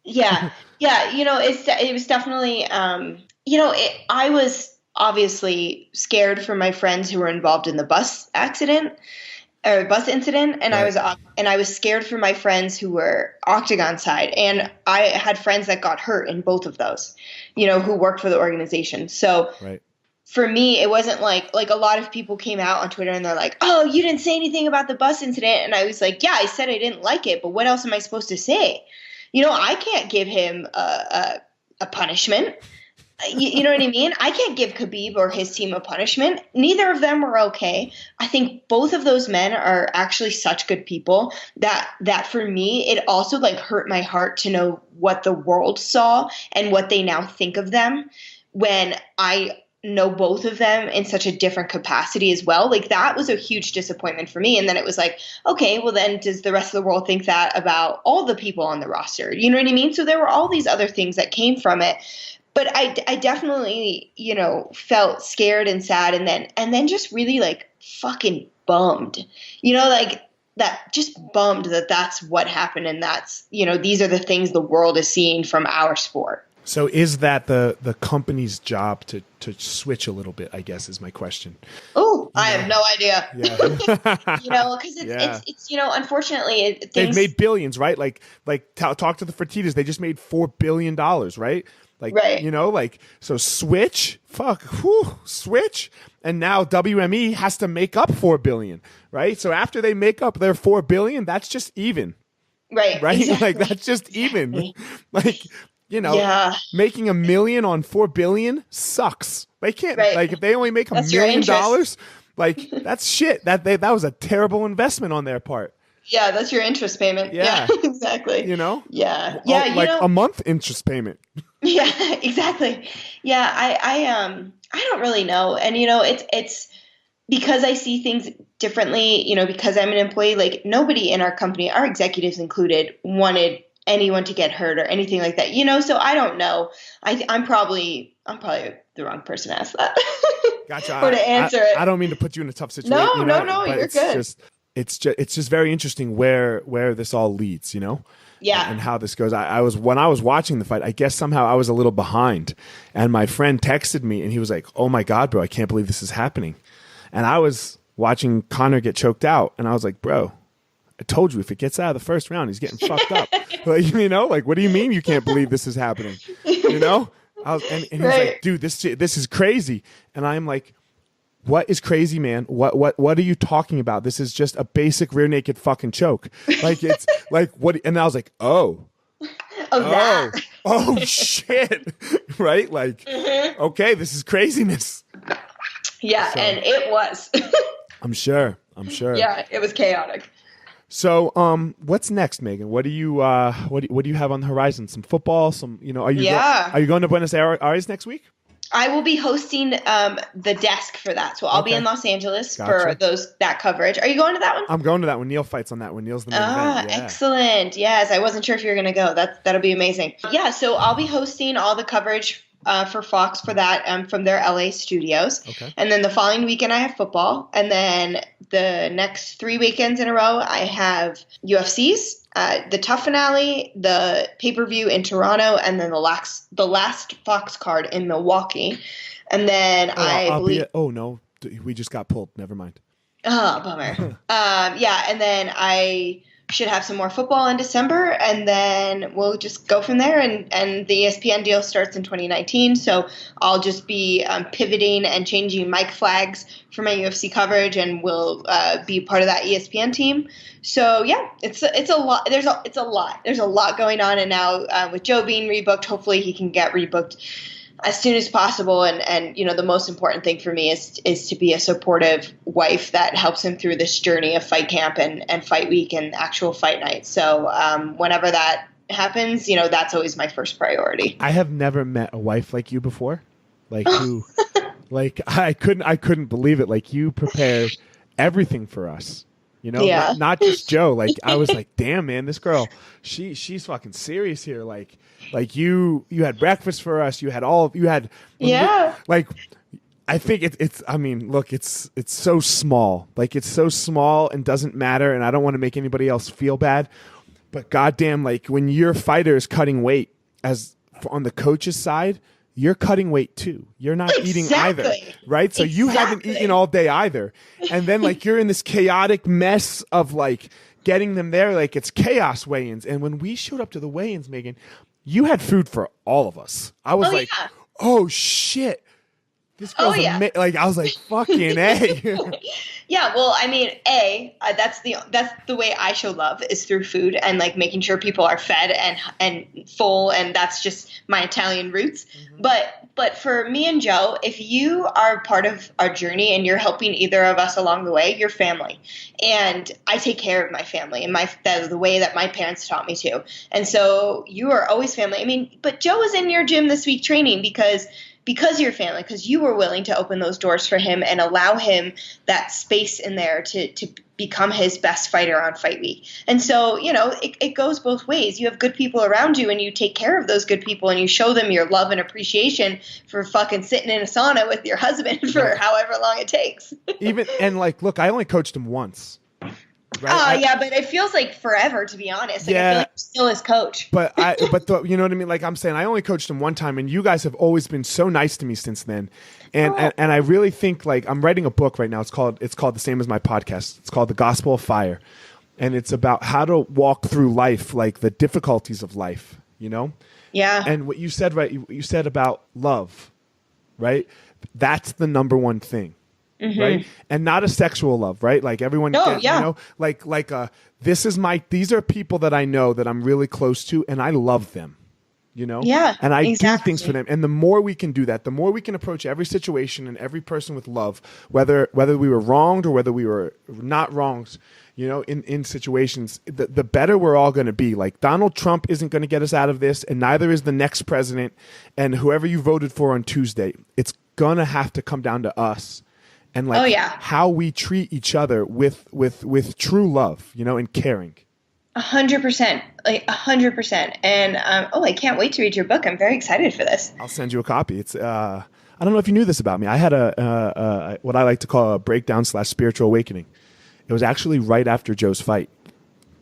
Yeah. It was definitely, I was obviously scared for my friends who were involved in the bus incident, and right. I was scared for my friends who were Octagon side, and I had friends that got hurt in both of those, who worked for the organization. So right. For me, it wasn't like a lot of people came out on Twitter and they're like, oh, you didn't say anything about the bus incident. And I was like, yeah, I said I didn't like it, but what else am I supposed to say? I can't give him a punishment. You know what I mean? I can't give Khabib or his team a punishment. Neither of them were okay. I think both of those men are actually such good people that for me, it also hurt my heart to know what the world saw and what they now think of them when I know both of them in such a different capacity as well. Like that was a huge disappointment for me. And then it was like, okay, well then does the rest of the world think that about all the people on the roster? You know what I mean? So there were all these other things that came from it. But I definitely, you know, felt scared and sad and then just really like fucking bummed, you know, like that just bummed that that's what happened. And that's, you know, these are the things the world is seeing from our sport. So is that the company's job to switch a little bit, I guess, is my question. Oh, I have no idea. Yeah. You know, because it's you know, unfortunately, they've made billions, right? Like talk to the Fertittas. They just made $4 billion, right? Like, right. You know, like, so switch, switch. And now WME has to make up $4 billion, right? So after they make up their $4 billion, that's just even. Right. Exactly. Like, that's just even. Like, you know, making $1 million on $4 billion sucks. They can't, like, if they only make $1 million, like, that's shit. That was a terrible investment on their part. Yeah, that's your interest payment. Yeah, exactly. You know? Yeah. Like a month interest payment. Yeah, exactly. Yeah, I don't really know. And, you know, it's because I see things differently, you know, because I'm an employee, like nobody in our company, our executives included, wanted anyone to get hurt or anything like that, you know? So I don't know. I'm probably the wrong person to ask that. Gotcha. Or to answer it. I don't mean to put you in a tough situation. No, you're good. It's just very interesting where this all leads, you know? Yeah. And how this goes. When I was watching the fight, I guess somehow I was a little behind. And my friend texted me and he was like, "Oh my God, bro, I can't believe this is happening." And I was watching Conor get choked out and I was like, "Bro, I told you if it gets out of the first round, he's getting fucked up." Like, you know, like, what do you mean you can't believe this is happening? You know? And he was like, "Dude, this is crazy." And I'm like, "What is crazy, man? What are you talking about? This is just a basic rear naked fucking choke." Like, it's like, what? And I was like, oh shit. Right? Like, okay, this is craziness. Yeah. So, and it was. I'm sure. Yeah, it was chaotic. So, what's next, Megan? What do you have on the horizon? Some football, you know, are you going to Buenos Aires next week? I will be hosting the desk for that. So I'll be in Los Angeles for that coverage. Are you going to that one? I'm going to that one. Neil fights on that one. Neil's the main event. Yeah. Excellent. Yes, I wasn't sure if you were going to go. That'll be amazing. Yeah, so I'll be hosting all the coverage for Fox for that from their LA studios. Okay. And then the following weekend I have football. And then the next 3 weekends in a row I have UFCs. The Tough finale, the pay-per-view in Toronto, and then the last Fox card in Milwaukee. And then we just got pulled. Never mind. Oh, bummer. And then I should have some more football in December, and then we'll just go from there. And the ESPN deal starts in 2019, so I'll just be pivoting and changing mic flags for my UFC coverage, and will be part of that ESPN team. So yeah, it's a lot. There's a lot going on, and now with Joe being rebooked, hopefully he can get rebooked as soon as possible. And you know, the most important thing for me is to be a supportive wife that helps him through this journey of fight camp and fight week and actual fight night. So whenever that happens, you know, that's always my first priority. I have never met a wife like you before, like who, like I couldn't believe it. Like, you prepared everything for us. You know, not just Joe. Like, I was like, damn, man, this girl, she's fucking serious here. Like you had breakfast for us. I think it's, I mean, look, it's so small. Like, it's so small and doesn't matter. And I don't want to make anybody else feel bad, but goddamn, like, when your fighter is cutting weight on the coach's side, you're cutting weight too. You're not eating either, right? So you haven't eaten all day either. And then, like, you're in this chaotic mess of, like, getting them there. Like, it's chaos weigh-ins. And when we showed up to the weigh-ins, Megan, you had food for all of us. I was oh shit. This girl's like, I was like, fucking A. Yeah, well, I mean, that's the way I show love, is through food and, like, making sure people are fed and full, and that's just my Italian roots. Mm-hmm. But But for me and Joe, if you are part of our journey and you're helping either of us along the way, you're family. And I take care of my family and that's the way that my parents taught me to. And so you are always family. I mean, but Joe was in your gym this week training because you're family, because you were willing to open those doors for him and allow him that space in there to become his best fighter on fight week. And so, it goes both ways. You have good people around you and you take care of those good people and you show them your love and appreciation for fucking sitting in a sauna with your husband for however long it takes. Look, I only coached him once. Right? But it feels like forever, to be honest. I feel like you're still his coach. But you know what I mean? Like I'm saying, I only coached him one time, and you guys have always been so nice to me since then. And I really think, like, I'm writing a book right now. It's called the same as my podcast. It's called The Gospel of Fire, and it's about how to walk through life, like the difficulties of life. Yeah. And what you said, right? You said about love, right? That's the number one thing. Mm-hmm. Right. And not a sexual love, right? Like everyone, these are people that I know that I'm really close to and I love them, Yeah. And I do things for them. And the more we can do that, the more we can approach every situation and every person with love, whether we were wronged or whether we were not wronged, in situations, the better we're all going to be. Like Donald Trump isn't going to get us out of this, and neither is the next president and whoever you voted for on Tuesday. It's going to have to come down to us. And how we treat each other with true love, and caring. 100%, 100%. And I can't wait to read your book. I'm very excited for this. I'll send you a copy. It's I don't know if you knew this about me. I had a what I like to call a breakdown / spiritual awakening. It was actually right after Joe's fight.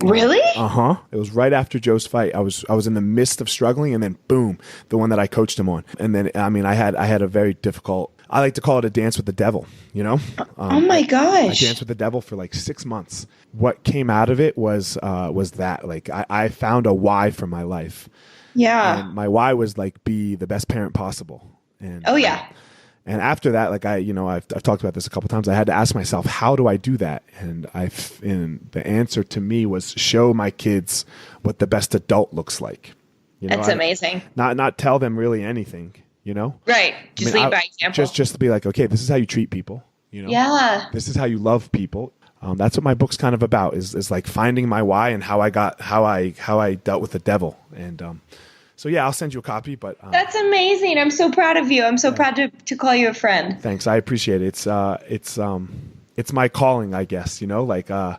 Really? It was right after Joe's fight. I was in the midst of struggling, and then boom, the one that I coached him on. And then I had a very difficult. I like to call it a dance with the devil, oh my gosh. I danced with the devil for like 6 months. What came out of it was that like I found a why for my life. Yeah. And my why was like be the best parent possible. And and after that, like I've talked about this a couple times. I had to ask myself, how do I do that? And the answer to me was show my kids what the best adult looks like. That's amazing. Not tell them really anything. Right. Just lead by example. Just to be like, okay, this is how you treat people. Yeah. This is how you love people. That's what my book's kind of about. Is like finding my why and how I dealt with the devil. And so yeah, I'll send you a copy. But that's amazing. I'm so proud of you. I'm so proud to call you a friend. Thanks. I appreciate it. It's my calling, I guess. And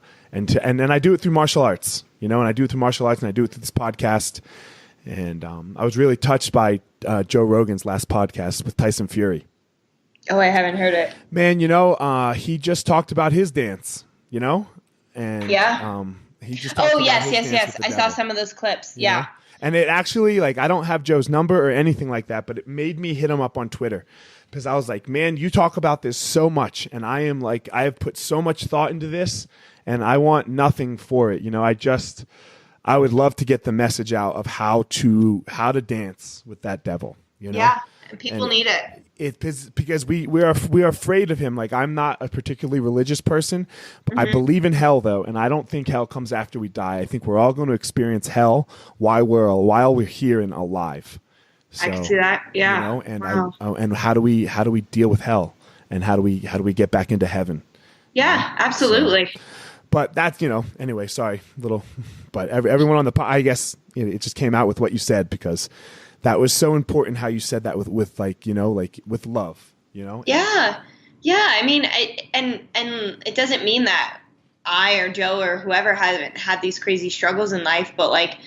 then I do it through martial arts. And I do it through martial arts, and I do it through this podcast. And I was really touched by Joe Rogan's last podcast with Tyson Fury. Oh, I haven't heard it. Man, he just talked about his dance, and he just talked about yes. his dance. I saw some of those clips. Yeah. And it actually, like, I don't have Joe's number or anything like that, but it made me hit him up on Twitter because I was like, man, you talk about this so much, and I have put so much thought into this, and I want nothing for it. I would love to get the message out of how to dance with that devil. Yeah, and people need it. Because we are afraid of him. Like, I'm not a particularly religious person. Mm-hmm. I believe in hell, though, and I don't think hell comes after we die. I think we're all going to experience hell while we're here and alive. So, I can see that. Yeah. And wow. And how do we deal with hell, and how do we get back into heaven? Yeah, absolutely. So, but that's, anyway, sorry, but everyone on the I guess it just came out with what you said, because that was so important how you said that with with love, Yeah. I mean, and it doesn't mean that I or Joe or whoever haven't had these crazy struggles in life, but like,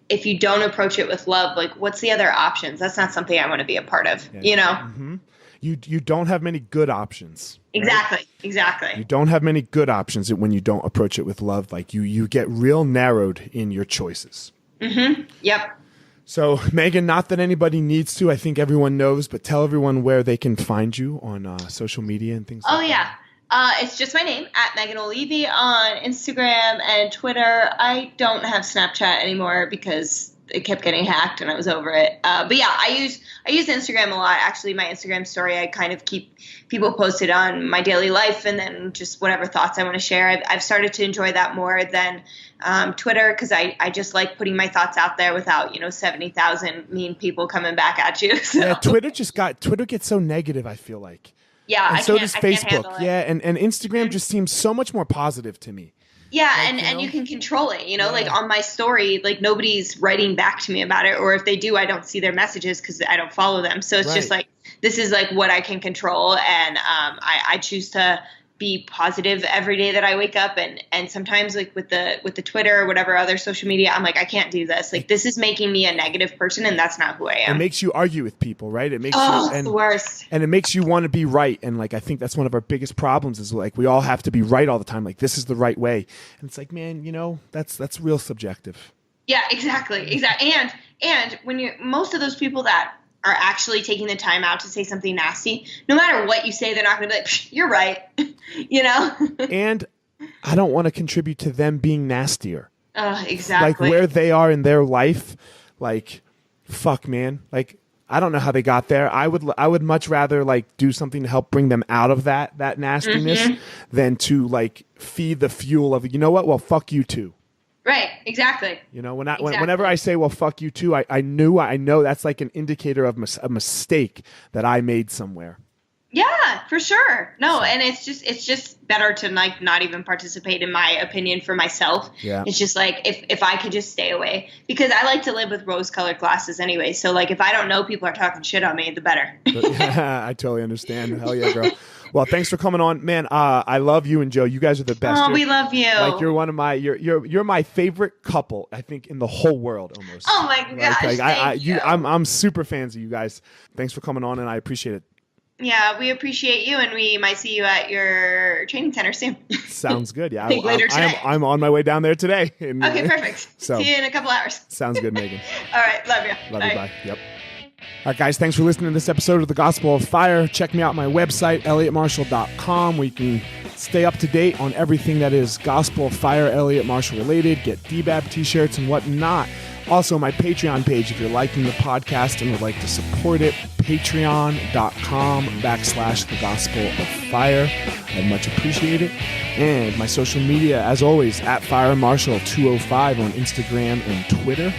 if you don't approach it with love, like, what's the other options? That's not something I want to be a part of, Mm-hmm. You don't have many good options. Right? Exactly. You don't have many good options when you don't approach it with love. Like you get real narrowed in your choices. Mm-hmm. Yep. So Megan, not that anybody needs to, I think everyone knows, but tell everyone where they can find you on social media and things like that. It's just my name, @Megan Olivi, on Instagram and Twitter. I don't have Snapchat anymore because it kept getting hacked and I was over it. But yeah, I use Instagram a lot. Actually, my Instagram story, I kind of keep people posted on my daily life and then just whatever thoughts I want to share. I've started to enjoy that more than Twitter, because I just like putting my thoughts out there without 70,000 mean people coming back at you. So. Yeah, Twitter gets so negative, I feel like. Yeah, and so does Facebook. Yeah, and Instagram just seems so much more positive to me. Yeah, and you can control it, like on my story, like nobody's writing back to me about it, or if they do, I don't see their messages because I don't follow them. So it's just like, this is like what I can control, and I choose to be positive every day that I wake up, and sometimes like with the Twitter or whatever other social media, I'm like, I can't do this. Like, this is making me a negative person, and that's not who I am. It makes you argue with people, right? It makes it's the worst. And it makes you want to be right. And like, I think that's one of our biggest problems is like, we all have to be right all the time. Like, this is the right way. And it's like, man, that's real subjective. Yeah, exactly. And when most of those people that are actually taking the time out to say something nasty, no matter what you say, they're not going to be like, you're right, And I don't want to contribute to them being nastier. Exactly. Like, where they are in their life, like, fuck, man. Like, I don't know how they got there. I would much rather like do something to help bring them out of that nastiness than to like feed the fuel of, well, fuck you too. Right, exactly. Whenever I say, well, fuck you too, I know that's like an indicator of a mistake that I made somewhere. Yeah, for sure. No, and it's just better to like not even participate in my opinion for myself. Yeah. It's just like if I could just stay away, because I like to live with rose-colored glasses anyway. So like if I don't know people are talking shit on me, the better. I totally understand. Hell yeah, girl. Well, thanks for coming on, man. I love you and Joe. You guys are the best. We love you. Like, you're one of my you're my favorite couple, I think, in the whole world almost. Oh my gosh, thank you. I'm super fans of you guys. Thanks for coming on, and I appreciate it. Yeah, we appreciate you, and we might see you at your training center soon. Sounds good. Yeah, I think later today. I'm on my way down there today. Okay, perfect. So, see you in a couple hours. Sounds good, Megan. All right, love you. Love you. Bye. Yep. All right, guys, thanks for listening to this episode of The Gospel of Fire. Check me out on my website, EliotMarshall.com, where you can stay up to date on everything that is Gospel of Fire, Eliot Marshall related, get DBAB t-shirts and whatnot. Also, my Patreon page, if you're liking the podcast and would like to support it, patreon.com/The Gospel of Fire. I'd much appreciate it. And my social media, as always, at FireMarshall205 on Instagram and Twitter,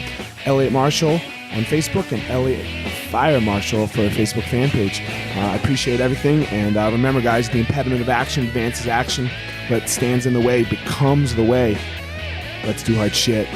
Eliot Marshall on Facebook, and Eliot Fire Marshall for a Facebook fan page. I appreciate everything. And remember, guys, the impediment of action advances action. What stands in the way becomes the way. Let's do hard shit.